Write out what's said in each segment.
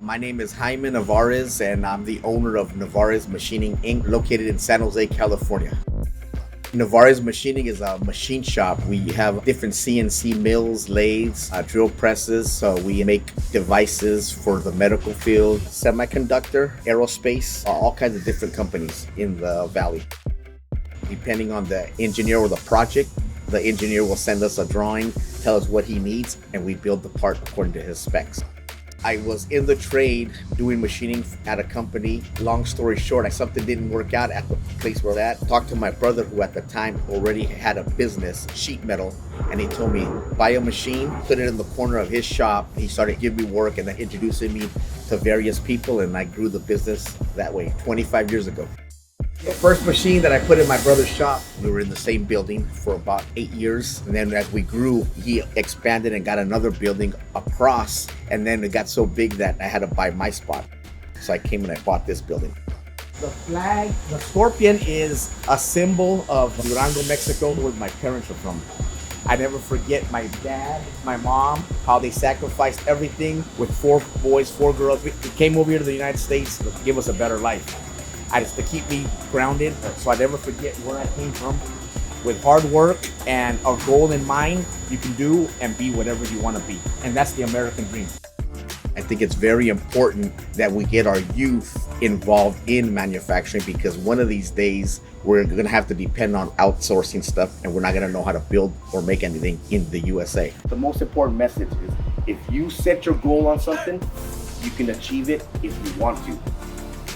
My name is Jaime Nevarez, and I'm the owner of Nevarez Machining Inc., located in San Jose, California. Nevarez Machining is a machine shop. We have different CNC mills, lathes, drill presses. So we make devices for the medical field, semiconductor, aerospace, all kinds of different companies in the valley. Depending on the engineer or the project, the engineer will send us a drawing, tell us what he needs, and we build the part according to his specs. I was in the trade doing machining at a company. Long story short, something didn't work out at the place where that. Talked to my brother, who at the time already had a business, sheet metal, and he told me, buy a machine, put it in the corner of his shop. He started giving me work and then introducing me to various people, and I grew the business that way 25 years ago. The first machine that I put in my brother's shop, we were in the same building for about 8 years. And then as we grew, he expanded and got another building across. And then it got so big that I had to buy my spot. So I came and I bought this building. The flag, the scorpion, is a symbol of Durango, Mexico, where my parents are from. I never forget my dad, my mom, how they sacrificed everything with 4 boys, 4 girls. We came over here to the United States to give us a better life. To keep me grounded, so I never forget where I came from. With hard work and a goal in mind, you can do and be whatever you want to be. And that's the American dream. I think it's very important that we get our youth involved in manufacturing, because one of these days we're going to have to depend on outsourcing stuff, and we're not going to know how to build or make anything in the USA. The most important message is, if you set your goal on something, you can achieve it if you want to.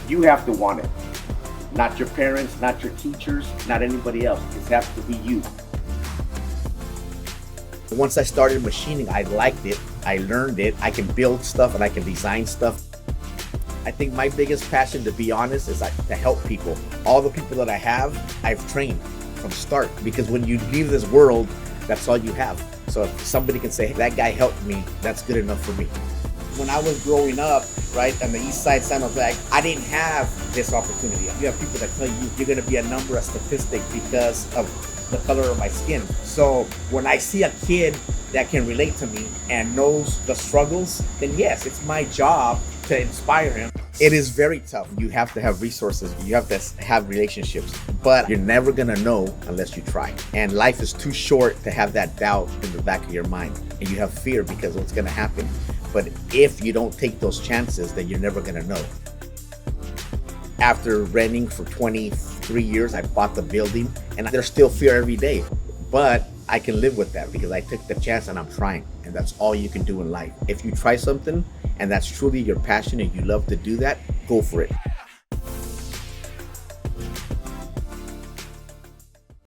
You have to want it. Not your parents, not your teachers, not anybody else. It has to be you. Once I started machining, I liked it. I learned it. I can build stuff and I can design stuff. I think my biggest passion, to be honest, is to help people. All the people that I have, I've trained from start, because when you leave this world, that's all you have. So if somebody can say, hey, that guy helped me, that's good enough for me. When I was growing up, right, on the east side, San Jose, I didn't have this opportunity. You have people that tell you you're going to be a number, a statistic, because of the color of my skin. So when I see a kid that can relate to me and knows the struggles, then yes, it's my job to inspire him. It is very tough. You have to have resources. You have to have relationships, but you're never going to know unless you try. And life is too short to have that doubt in the back of your mind, and you have fear because what's going to happen. But if you don't take those chances, then you're never gonna know. After renting for 23 years, I bought the building, and there's still fear every day. But I can live with that because I took the chance and I'm trying. And that's all you can do in life. If you try something and that's truly your passion and you love to do that, go for it.